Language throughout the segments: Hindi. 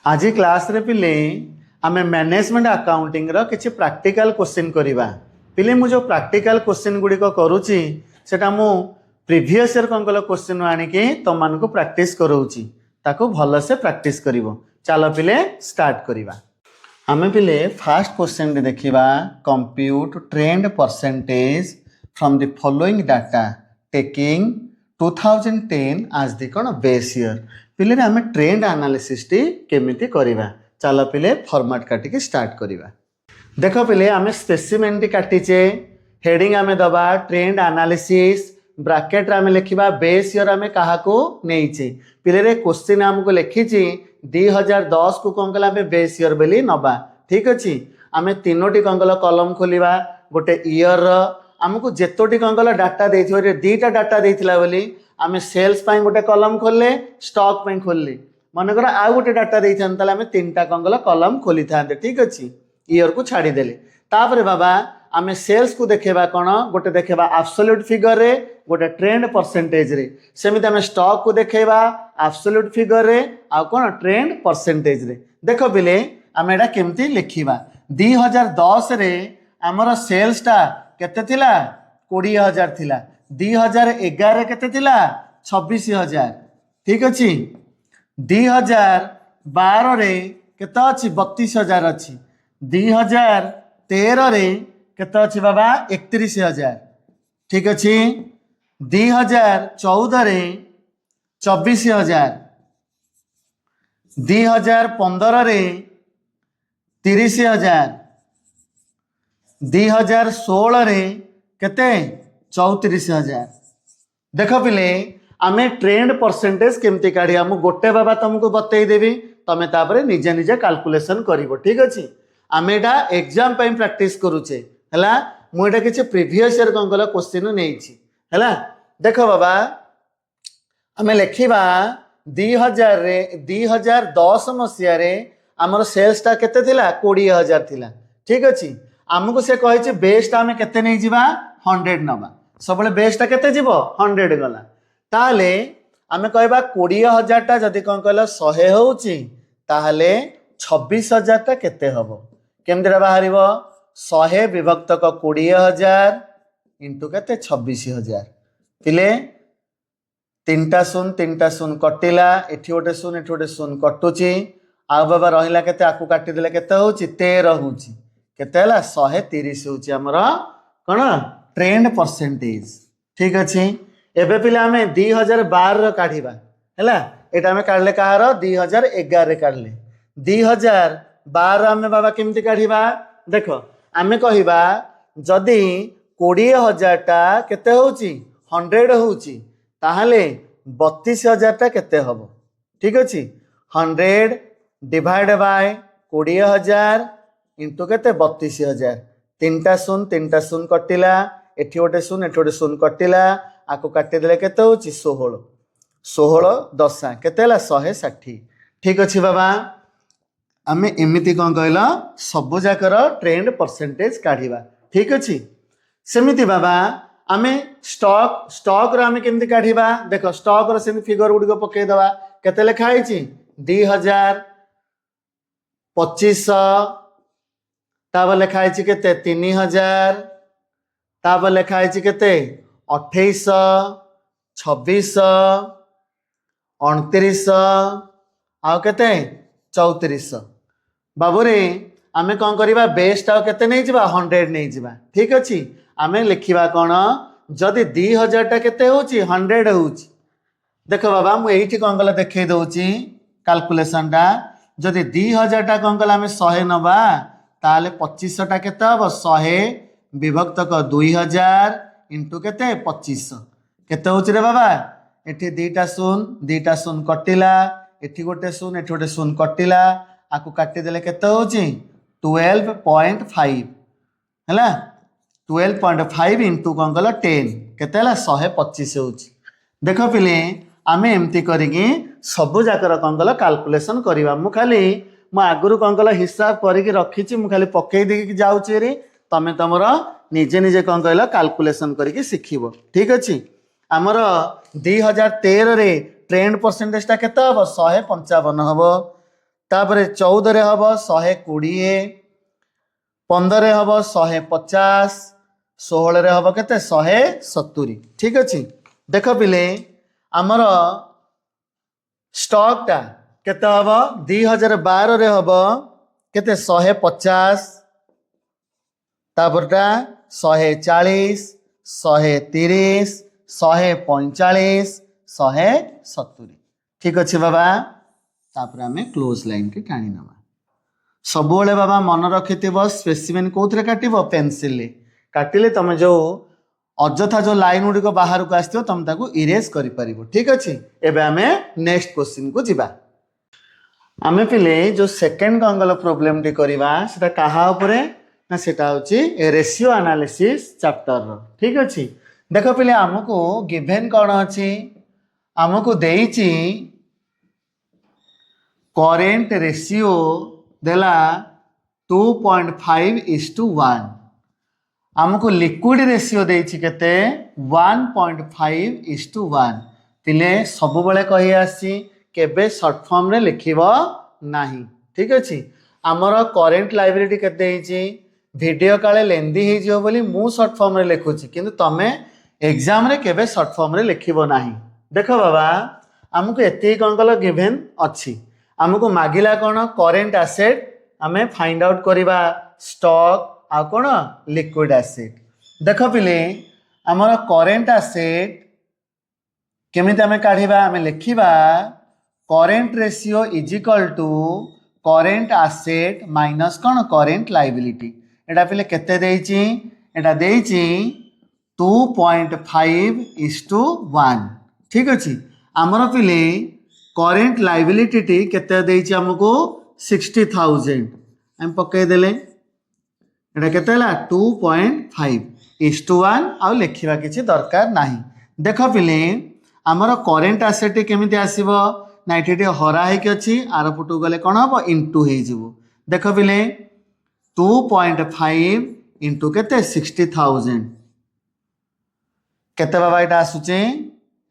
आज क्लास रे पिले आमे मैनेजमेंट अकाउंटिंग रो किछि प्रैक्टिकल क्वेश्चन करिबा। पिले मु जो प्रैक्टिकल क्वेश्चन गुडी को करूची सेटा मु प्रीवियस ईयर कंकल क्वेश्चन आनी के तुम मान को प्रैक्टिस करौची ताको भलो से प्रैक्टिस करिवो। चलो पिले स्टार्ट करिबा। आमे पिले फर्स्ट क्वेश्चन रे देखिबा compute trend percentage from the following data taking 2010 आज द कोन बेस ईयर। पिले रे आमे ट्रेंड एनालिसिस टी केमिति करिबा। चलो पिले फॉर्मेट काटी के स्टार्ट करिबा। देखो पिले आमे स्पेसिमेन टी काटीचे हेडिंग आमे दबा ट्रेंड एनालिसिस ब्रैकेट रे आमे लिखिबा बेस ईयर आमे काहा को नेइचे। पिले रे क्वेश्चन हमको लिखिची 2010 को कंकला पे बेस ईयर बेली नबा। ठीक अछि आमे तीनोटी कंकल कॉलम खोलिबा गोटे ईयर हमको जेतोटी कंकल डाटा देथियो रे दीटा डाटा देथिला बोली आमे सेल्स पाई गोटे कॉलम खोलले स्टॉक पाई खोलले मन कर आ गोटे डाटा देथान ताले आमे तीनटा कंकल कॉलम खोली थांते। ठीक अछि ईयर को छाड़ी देले तापरे बाबा आमे सेल्स को देखेबा कोन गोटे देखेबा एब्सोल्यूट फिगर रे गोटे ट्रेंड परसेंटेज रे सेमिति आमे स्टॉक को देखेबा एब्सोल्यूट फिगर रे आ कोन ट्रेंड परसेंटेज रे। देखो बिले आमे एडा केमती लिखिबा 2010 रे हमर सेल्स टा केते थिला 20000 थिला 2011 रे केते थिला 26000। ठीक अछि 2012 रे केते अछि 32000 अछि 2013 रे केते अछि बाबा 31000। ठीक अछि 2014 रे 24000 2015 रे 30000 2016 रे केते 34000। देख पिले आमे ट्रेंड परसेंटेज केमती काढ़ी हम गोटे बाबा तुमको बतई देवी तमे तापरे निजे निजे कैलकुलेशन करिवो। ठीक अछि आमे एटा एग्जाम पे प्रैक्टिस करूचे हला मु एटा किछ प्रीवियस ईयर कंकल क्वेश्चन नेइछि हला। देखो बाबा आमे लिखिबा 2010 मसिया रे हमर सेल्स टा केते थिला 20000 थिला। ठीक अछि हमको से कहिछि बेस टा आमे केते नै जिबा 100 नबा सबले बेस टा केते जिवो 100 गला ताले आमे कहबा 20000 टा जदी कोन कहला 100 होउची ताहले 26000 टा केते हबो केमदिरा बाहरिबो 100 विभक्त क 20000 इनटू केते 26000। पिले तीनटा शून कटिला एठी गोटे शून कटुची आ बाबा रहिला केते आकु काटी देले केते होउची 13 होउची केते हला 130 होउची हमर कोन ट्रेंड परसेंटेज। ठीक अछि एबे पिले आमे 2012 रो काढिबा हला एटा आमे काढले कहार 2011 रे काढले 2012 आमे बाबा केमती काढिबा। देखो आमे कहिबा जदी 20000 टा केते होउची 100 होउची ताहले 32000 टा केते हबो। ठीक अछि 100 डिवाइड बाय 20000 इंटू केते 32000 तीनटा शून कटिला एठी गोटे शून कटिला आको काटी देले केते होउची 16 दशा केते हला 160। ठीक अछि बाबा आमे एमिति कोन कहला सब जाकर ट्रेंड परसेंटेज काढिबा। ठीक अछि सेमिति बाबा आमे स्टॉक रो आमे केमति काढिबा। देखो स्टॉक रो सेमि फिगर गुडी को पके दवा केते लेखा आइची 2000 2500 ताब लेखा आइची केते 3000 ताब लेखा आइची केते 2800 2600 2900 आ केते 3400। बाबूरे आमे कोन करिबा बेस टा केते नै जिबा 100 नै जिबा। ठीक अछि आमे लिखिबा कोन जदी 2000 टा केते होउची 100 होउची। देखो बाबा मु एठी कोन गला देखै दउची कैलकुलेशन टा जदी 2000 टा कोन गला आमे 100 नबा ताले 2500 टा केते हबो 100 विभक्त क 2000 इनटू केते 2500 केते होउची रे बाबा एठी दीटा शून कटिला एठी गोटे शून कटिला आकु काटी देले केते होउची 12.5 हला 12.5 इंटू कोन गला 10 केते हला 125 होउची। देखो पिले आमे एमती करिकी सब जाकर कोन गला कैलकुलेशन करिवा मु खाली मु आगुरु कोन गला हिसाब करिकी रखिची मु खाली पकेई देकी जाउची रे तमे तमरो निजे निजे कोन कहला कैलकुलेशन करिकी सिखिबो। ठीक अछि हमर 2013 रे ट्रेंड परसेंटेज टा केते हबो 155 हबो तापर 14 हम 120, 15 हम 150, 16 हम केते 170। ठीक अच्छे देख पिले आमर स्टॉकटा केते हम 2012 हम केते 150, तापरटा 140, 130, 145, 170। ठीक अच्छे बाबा तापर आम क्लोज लाइन के टाणी नवा सब बाबा मन रखि स्पेसिमेन कौन काटब पेनसिल काटिले तुम जो अजथा जो लाइन गुड़िक बाहर को आसो तुम ताको इरेज कर पारिबो। ठीक अच्छे एबे आमे नेक्स्ट क्वेश्चन को जिबा। आमे पिले जो सेकंड कंगल प्रॉब्लम टी करबा सेटा काहा उपरे ना सेटा होची रेशियो एनालिसिस चैप्टर रो। ठीक अच्छे देख पिले आमको गिवन कौन अच्छी आमको देइची करेंट रेशियो देला 2.5:1 आमको लिक्विड रेशियो देइची केते 1.5:1 पिले सब बेले कहि आसी केबे शॉर्ट फॉर्म रे लिखिबो नाही। ठीक अच्छे आमर करेंट लायबिलिटी केते देइची वीडियो काले लेंदी हो जियो बोली मु शॉर्ट फॉर्म रे लिखुची किंतु तमे एग्जाम रे केबे शॉर्ट फॉर्म रे लिखिबो नाही। देखो बाबा आमको एते कौन कल गिवन अच्छी आमको मागिला कौन करेंट एसेट आमे फाइंड आउट करिबा स्टॉक आ कौन लिक्विड एसेट। देख पिले आमर करेंट एसेट केमिति आमे काढिबा आमे लिखिबा current ratio is equal to current asset minus कौन करेंट लायबिलिटी। एटा पिले केते देइची एटा देइची 2.5:1। ठीक अच्छे आमर पिले करेंट लायबिलिटी टी केते देइची हमको 60,000 हम पकई देले एटा केते हला 2.5:1 आ लिखिबा किछि दरकार नाही। देख पिले आमर करेंट एसेट केमिति आसीबो ना एठी हरा है कि अच्छी आर पुटू गले कौन हम इंटू हो। देख पिले 2.5 इंटू केते 60,000 केते बाबा एटा आसुचे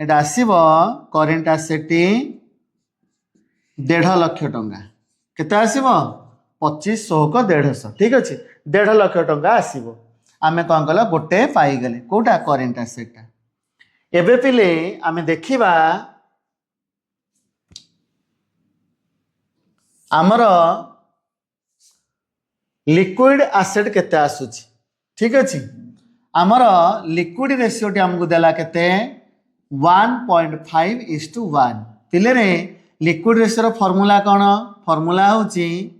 एटा आसीबो करेंट एसेट 1.5 लाख टंका केते आसीबो 2500 को 150। ठीक अच्छे 1.5 लाख टंका आसीबो आमे कौन कल गोटे पाई गले कोटा करेंट एसेट। एबे पिले आमे देखिबा आमर लिक्विड एसेट केते आसुची। ठीक अच्छे आमर लिक्विड रेशियो टी हमको देला केते 1.5:1 पिले रे लिक्विड रेशियो रो फार्मूला कौन फार्मूला होची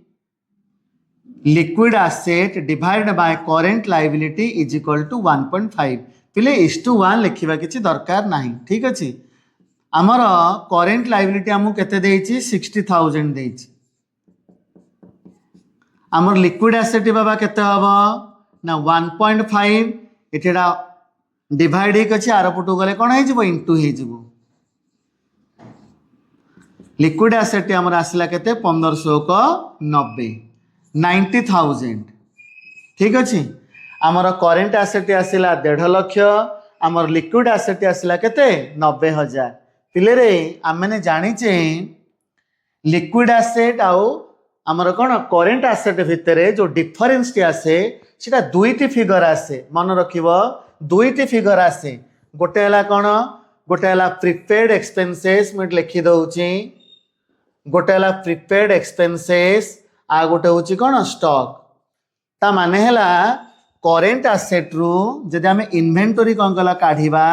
liquid asset divided by current liability is equal to 1.5 पिले 1:1 लिखिबा किछि दरकार नाही। ठीक अच्छे आमर करेंट लायबिलिटी हमको केते देइची 60,000 देइची आमर लिक्विड एसेट बाबा केते हबो ना 1.5 एटा डिवाइड एक अच्छे आर पुटू गले कौन हो इंटू हो लिक्विड एसेट आमर आसला केते 1590 90,000। ठीक अच्छे आमर करेंट एसेट आसला 1.5 लाख आमर लिक्विड एसेट आसला केते 90,000 पिले रे आमने जानिचे लिक्विड एसेट आउ आमर कौन करेंट एसेट भितर जो डिफरेंस टी आसे सेटा दुईटी फिगर आसे मन रखिबो दुईटी फिगर आसे गोटे हला कौन गोटे हला प्रीपेड एक्सपेंसेस मैं लिखि दउची गोटे हला प्रीपेड एक्सपेंसेस आ गोटे होची कौन स्टॉक ता माने हला करेंट एसेट रु जदि आमे इन्वेंटरी कौन कला काढिबा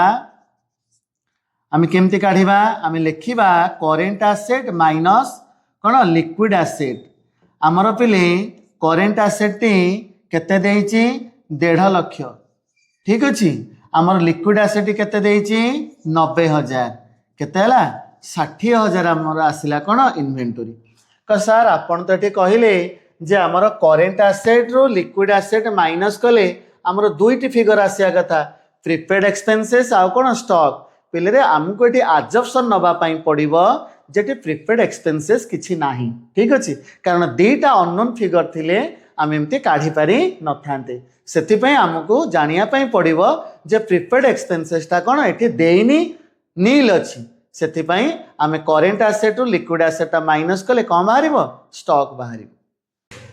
आमे केमती काढिबा आमे लिखिबा करेंट एसेट माइनस कौन लिक्विड एसेट आमर पिले करेंट एसेट टी केते देइची 1.5 लाख। ठीक अच्छे आमर लिक्विड एसेट केते देइची 90,000 केते हला 60,000 आमर आसिला कौन इन्वेंटरी का सर आपन तो ये कहले जे आमर करेंट एसेट रो लिक्विड एसेट माइनस कले आमर दुईटी फिगर आसिया कथा प्रीपेड एक्सपेंसेस आ कौन स्टॉक पिले रे आमको ये आजप्शन नवा पड़ो जेटी प्रीपेड एक्सपेंसेस किछि नाही। ठीक अच्छे कारण दीटा अननोन फिगर थिले आम एमती काढ़ी पारि न थांते से आमको जानिया पड़ो जे प्रीपेड एक्सपेंसेसटा कौन ये देनी नील अच्छी से आम करेन्ट आसेट लिक्विड आसेटा माइनस कले कौन बाहर स्टॉक बाहर।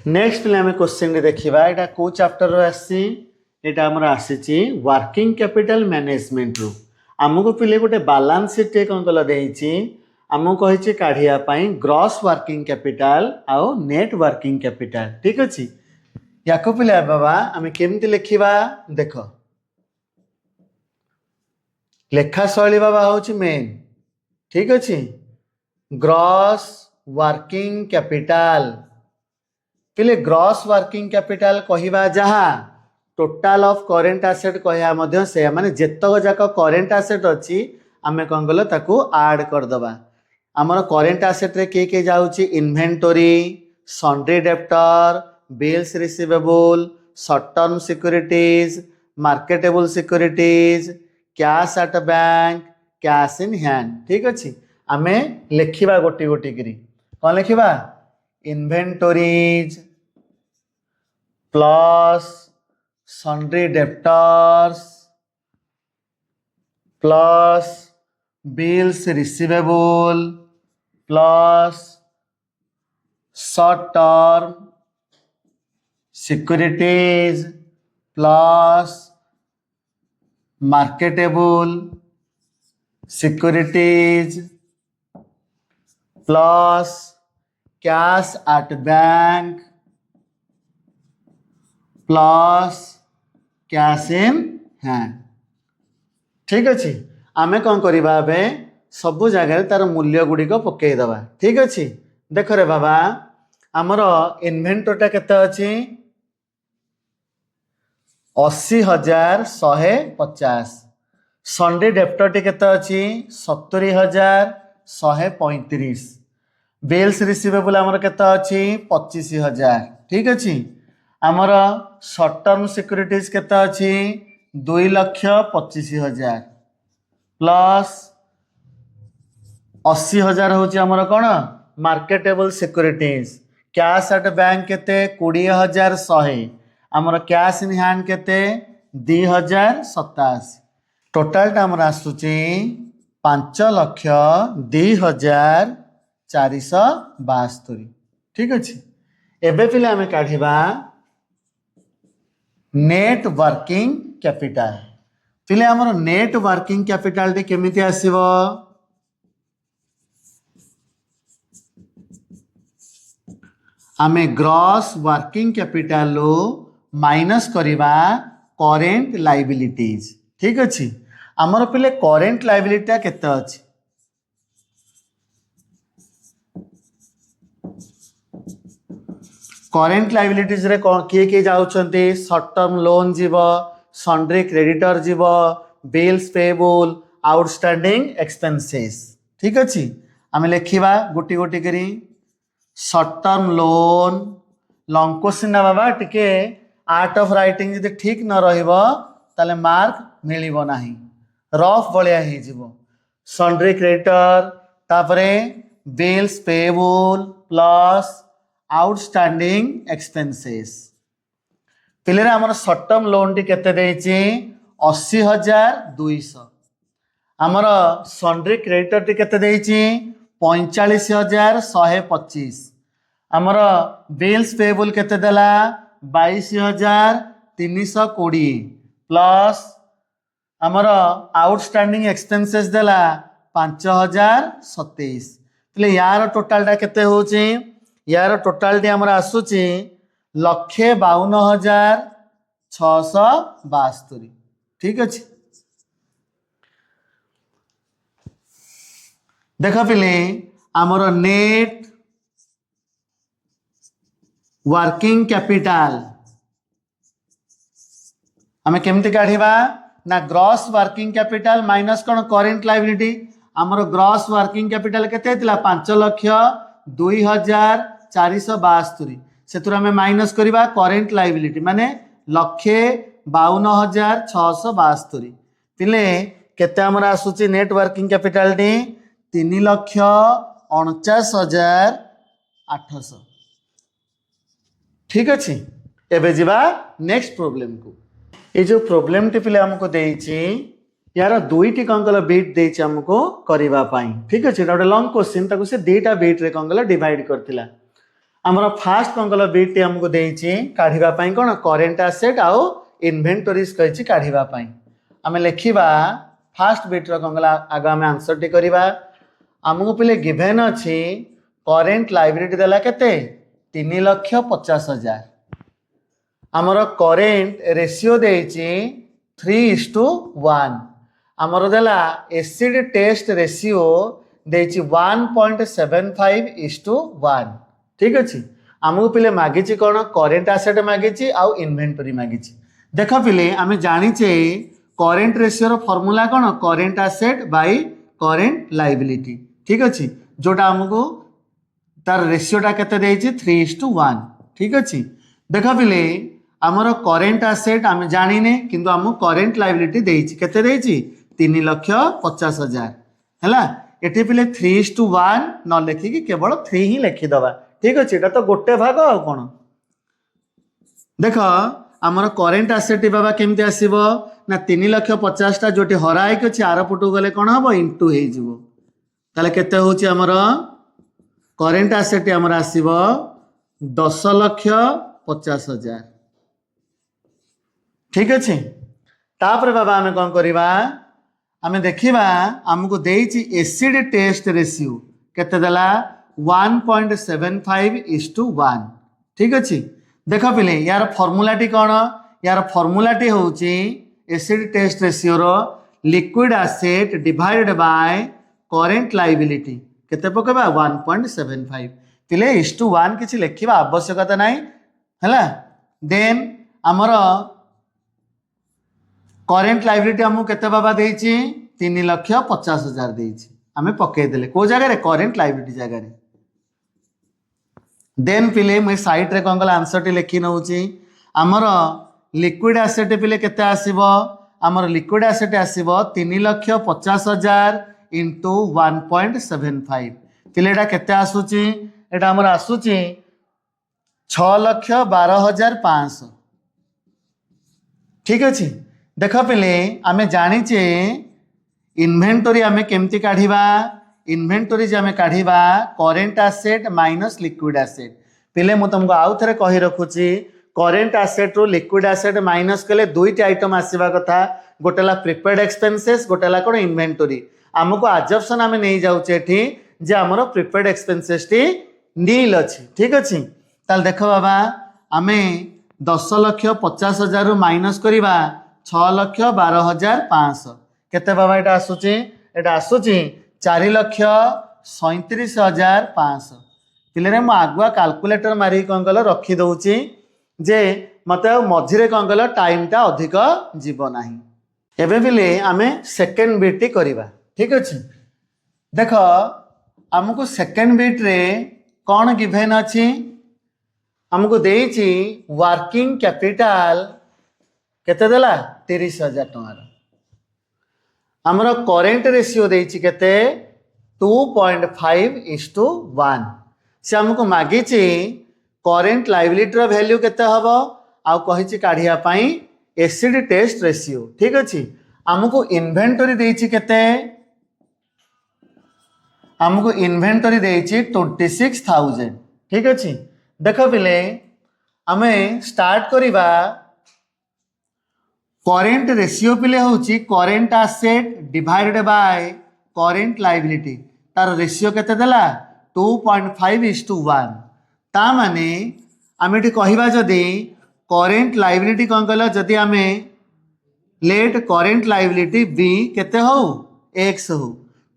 नेक्स्ट पे आम क्वेश्चन देखा यहाँ कौ चैप्टर आसा आमर आसी वर्किंग कैपिटल मैनेजमेंट रु आमको पिले गोटे बैलेंस शीट कौन कल देती आमको कही काढ़ापी ग्रॉस वर्किंग कैपिटल आउ नेट वर्किंग कैपिटल। ठीक अच्छे या पिले बाबा आम केमती लिखा देख लेखा शैली बाबा हूँ मेन। ठीक अच्छे ग्रॉस वर्किंग कैपिटल पिले ग्रॉस वर्किंग कैपिटल कहवा जहाँ टोटाल ऑफ करेंट एसेट कहवा से माने जेतक जाक करेंट एसेट अच्छी आम कौन कल ताकू ऐड करदे आमर करेंट एसेट रे किए जाऊँगी inventory sundry debtor bills receivable short term securities marketable securities cash at bank cash in hand. ठीक अच्छे आम लिखा गोटी गोटी करी कौन लिखा inventories plus sundry debtors plus bills receivable plus short term securities plus marketable securities plus cash at bank plus cash in hand. ठीक अच्छे आमे कौन करवा सबु जगह तार मूल्य गुड़िक पकईदबा। ठीक अच्छे देख रे बाबा आमर इन्वेंटरीटा केते अच्छी 80,150 सन्ड्री डेप्टरटी केते अच्छी 70,135 बिल्स रिसीवेबल आमर केते अच्छी 25,000। ठीक अच्छे आमर शॉर्ट टर्म सिक्योरिटीज केते अच्छी 2,25,000 प्लस 80,000 हूँ आमर कौन marketable securities cash at bank केते 20,100 आमर कैश इन हैंड केते 2,087 टोटाल आमर आसूची 5,02,472। ठीक अच्छे एबे पिले आमे काढ़िबा नेट वर्किंग कैपिटल पिले आमर नेट वर्किंग कैपिटल टी केमिति आसीबो आमे ग्रॉस वर्किंग कैपिटल माइनस करिबा करेंट लायबिलिटीज। ठीक अच्छे आमर पिले करेंट लायबिलिटी केते अछि करेंट लायबिलिटीज रे किए किए जाउछन्ते शॉर्ट टर्म लोन जीव सन्ड्री क्रेडिटर जीव बिल्स पेएबल आउटस्टैंडिंग एक्सपेंसेस। ठीक अच्छे आम लिखा गोटी गोटी करी short term loan long question ना बाबा टिके आर्ट ऑफ राइटिंग जदि ठीक न रहिबो ताले मार्क मिलिबो नाही रफ बलिया ही जीवो सन्ड्री क्रेडिटर तापरे bills payable plus outstanding expenses पिले आमर शॉर्ट टर्म लोन टी केते देछि 80,200 आमर सन्ड्री क्रेडिटर टी केते देछि 45,125 आमर बिल्स पेएबल केते देला 22,320 प्लस आमर आउटस्टैंडिंग एक्सपेंसेस देला 5,027 तले यार टोटालटा केते होछि यार टोटालटी आमर आसुची 1,52,672। ठीक अच्छे देख पिले आमर नेट वर्किंग कैपिटल आमे केमती काढ़िबा ना ग्रॉस वर्किंग कैपिटल माइनस कौन करेंट लायबिलिटी आमर ग्रॉस वर्किंग कैपिटल केते थिला 5,02,472 से माइनस करवा करेंट लायबिलिटी माने 1,52,672 पिले केते आमर आसुची नेट वर्किंग कैपिटल टी 3,49,800। ठीक अच्छे एबे जीवा नेक्स्ट प्रॉब्लम को ये जो प्रॉब्लम टी पिले हमको देइछि यार दुईटी कौन कल बीट देछि हमको करिबा पाई ठीक अछि गोटे लॉन्ग क्वेश्चन ताको से दुईटा बीट रे कौन कल डिवाइड करथिला हमर फास्ट कौन कल बीट टी हमको देछि काढिबा पाई कोन करेंट एसेट आउ इन्वेंटरीज कहिछि काढिबा पाई आमे लेखिबा फास्ट बीट रो कौन कल आगा हम आंसर टी करिबा हमको पहिले गिवन अछि करेंट लायबिलिटी देला केते 3,50,000 हमर करेंट रेशियो देछि 3:1 हमर देला एसिड टेस्ट रेशियो देछि 1.75:1 ठीक अछि हमको पहिले मागिछि कोन करेंट एसेट मागिछि आउ इन्वेंटरी मागिछि देख पिले आमे जानिछे करेंट रेशियो रो फार्मूला कोन current asset by current liability ठीक अछि जोटा हमको तार रेशियोटा केते देछि 3:1 ठीक अछि देख पिले आमर करेंट एसेट आम जानिने किंतु आम करेंट लायबिलिटी देछि केते देछि 3,50,000 हैला एठी पिले 3:1 न लेखिकी केवल 3 ही लिखि दबा ठीक अछि एटा तो गोटे भाग आ कोन देख आमर करेंट एसेट बाबा केमते आसीबो ना 3,50,000 टा जोटी हराई के आर पटु गले कोन हबो इनटू हे जिवो ताले केते होछि आमर करेंट एसेट आमर आसीबो 10,50,000 ठीक अच्छे तापर बाबा आमे कौन करिबा आमे देखिबा हमको देछि एसिड टेस्ट रेशियो केते देला 1.75:1 ठीक अच्छे देख पिले यार फॉर्मूला टी कौन यार फॉर्मूला टी होछि एसिड टेस्ट रेशियो रो liquid asset divided by current liability केते पकेबा 1.75 पिले 1 किछि लेखिबा आवश्यकता नाही हैला देन हमरो करेंट लायबिलिटी हमको केते बाबा देछि 3,50,000 देछि आमे पके देले को जगह रे करेंट लायबिलिटी जगह रे देन पिले मैं साइड रे कोन गला आंसर टी लिखि नउछि हमरो लिक्विड एसेट पिले केते आसीबो हमरो लिक्विड एसेट आसीबो 3,50,000 into 1.75 पिले एटा केते आसुछि एटा हमर आसुछि 6,12,500 ठीक अछि देख पिले आमे जानिचे इन्वेंटरी आमे केमती काढिबा इन्वेंटरी जे आमे काढिबा current asset minus liquid asset पिले मु तुमको आउ थरे कहि रखुची करेंट एसेट रो लिक्विड एसेट माइनस कले दुईटी आइटम आसीबा कथा गोटेला प्रिपेड एक्सपेंसेस गोटेला कोन इन्वेंटरी हमको अजप्शन आमे नै जाउचे एठी जे हमरो प्रिपेड एक्सपेंसेस टी नील अछि ठीक अछि ताल देखो बाबा आमे 10,50,000 माइनस करिबा 6,12,500 केते बाबा एटा आसुची एटा आसुची 4,37,500 पिले रे म आगुआ कैलकुलेटर मारी कोन गलो रखी दउची जे मते मझिरे कोन गलो टाइम टा अधिक जीव नाही एबे बिले आमे सेकंड बीट टी करिबा ठीक अछि देखो हमको सेकंड बीट रे कोन गिवन अछि हमको देछि वर्किंग कैपिटल केते देला 30,000 टंकार हमरो करेंट रेशियो देछि केते 2.5:1 से हमको मागिछि करेंट लायबिलिटी रो वैल्यू केते हबो आ कहिछि काढिया पई एसिड टेस्ट रेशियो ठीक अछि हमको इन्वेंटरी देछि केते हमको इन्वेंटरी देछि 26,000 ठीक अछि देखो पिले हमें स्टार्ट करिबा करेंट रेशियो पिले होची current asset divided by current liability तार रेशियो केते देला 2.5:1 ता माने आमे एठी कहिबा जदी करेंट लायबिलिटी कोन कहला जदी आमे लेट करेंट लायबिलिटी बी केते हो x हो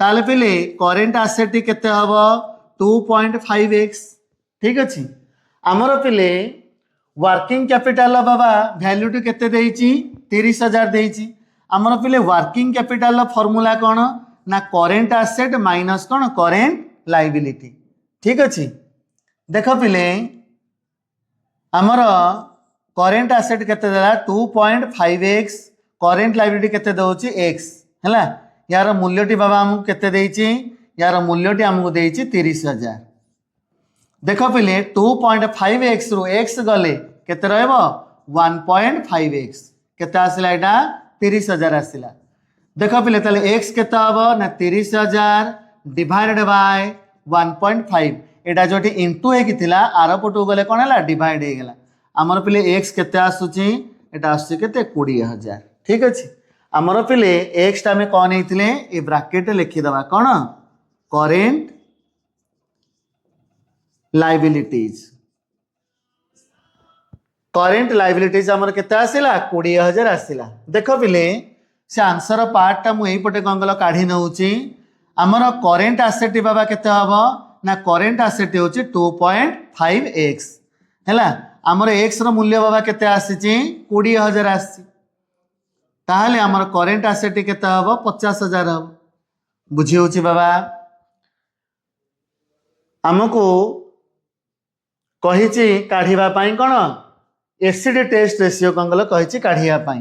ताले पिले करेंट एसेट टी केते हबो 2.5x ठीक अछि हमरो पिले वर्किंग कैपिटल बाबा वैल्यू टी केते देछि 30,000 देछि हमरो पिले वर्किंग कैपिटल फार्मूला कोन ना करेंट एसेट माइनस कोन करेंट लायबिलिटी ठीक अछि देखो पिले हमरो करेंट एसेट केते देला 2.5x करेंट लायबिलिटी केते दोछि x हैला यार मूल्यटी बाबा हमको केते देछि यार मूल्यटी हमको देछि 30,000 देख पिले 2.5x रु x गले केते रहबो 1.5x केते आसिला एटा 30,000 आसिला देख पिले ताले एक्स केते हबो ना 30,000 divided by 1.5 Etah जोटी into hey किथिला are पटु गले कोन हला डिवाइड हे गेला हमर पिले एक्स केते आसुची एटा आसुची केते 20,000 ठीक अछि हमर पिले एक्स टा में कोन हेतिले ए ब्रैकेट लिखि दबा कोन करेंट लायबिलिटीज करेंट लायबिलिटीज हमर केते आसिला 20,000 आसिला देखो पिले से आंसर पार्ट टा मु एई पटे कंगल काढी नउची हमर करेंट एसेट बाबा केते हबो ना करेंट एसेट होची 2.5x हैला हमर x रो मूल्य बाबा केते आसीची 20,000 आसी ताहले हमर करेंट एसेट केते हबो 50,000 हबो बुझी होची बाबा हमको कहिची काढिबा पई कोन एसिड टेस्ट रेशियो कंगल कहिची काढिया पई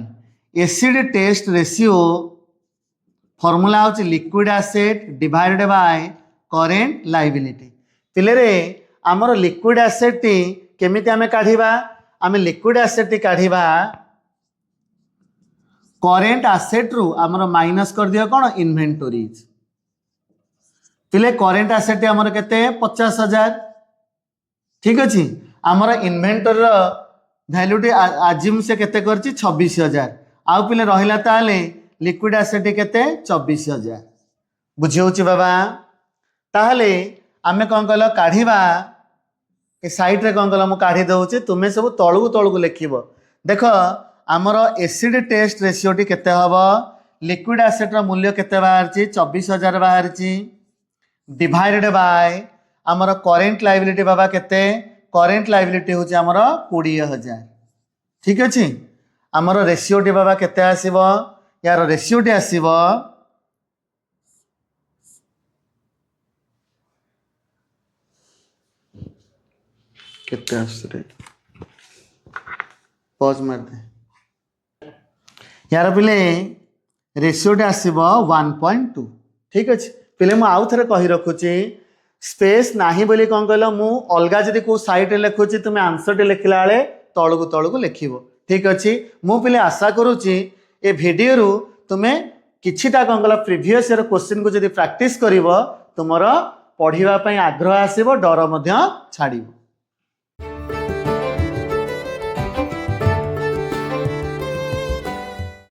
एसिड टेस्ट रेशियो फॉर्मूला होची liquid asset divided by current liability पिले रे हमर लिक्विड एसेट टी केमिति हमें काढिबा हमें लिक्विड एसेट टी काढिबा करेंट एसेट रु हमर माइनस कर दियो कोन इन्वेंटरीज पिले करेंट एसेट हमर केते 50,000 ठीक अछि हमर इन्वेंटरी रो वैल्यू टी आजिम से केते करछि 26,000 आउ पिले रहिला ताले लिक्विड एसेट केते 24,000 बुझी होची बाबा ताहले आमे कोन कहलो काढिबा ए साइड रे कोन कहलो मु काढी दउची तुमे सब तळगु तळगु लिखिबो देखो हमर एसिड टेस्ट रेशियो टी केते हबो लिक्विड एसेट रो मूल्य केते बाहरची 24,000 बाहरची डिवाइडेड बाय हमर करेंट लायबिलिटी बाबा केते करेंट लायबिलिटी होची हमर 20,000 ठीक अछि हमर रेशियो टी बाबा केते आसीबो यार रेशियो टी आसीबो केते आसरे पॉज मार दे यार पिले रेशियो टी आसीबो 1.2 ठीक अछि पिले मु आउ थरे कहि रखुची स्पेस नाही बोली कोन कहलो मु अलगा जदी को साइट रे लिखुची तुमे आंसर टी लिखला बेले तळगु लिखिबो ठीक अछि मु पिले आशा करूची ए वीडियो रु तुमे किछिटा कंगला प्रीवियस ईयर क्वेश्चन को जदी प्रैक्टिस करिवो तुमरो पढिबा पई आग्रह आसीबो डर मध्य छाड़िबो।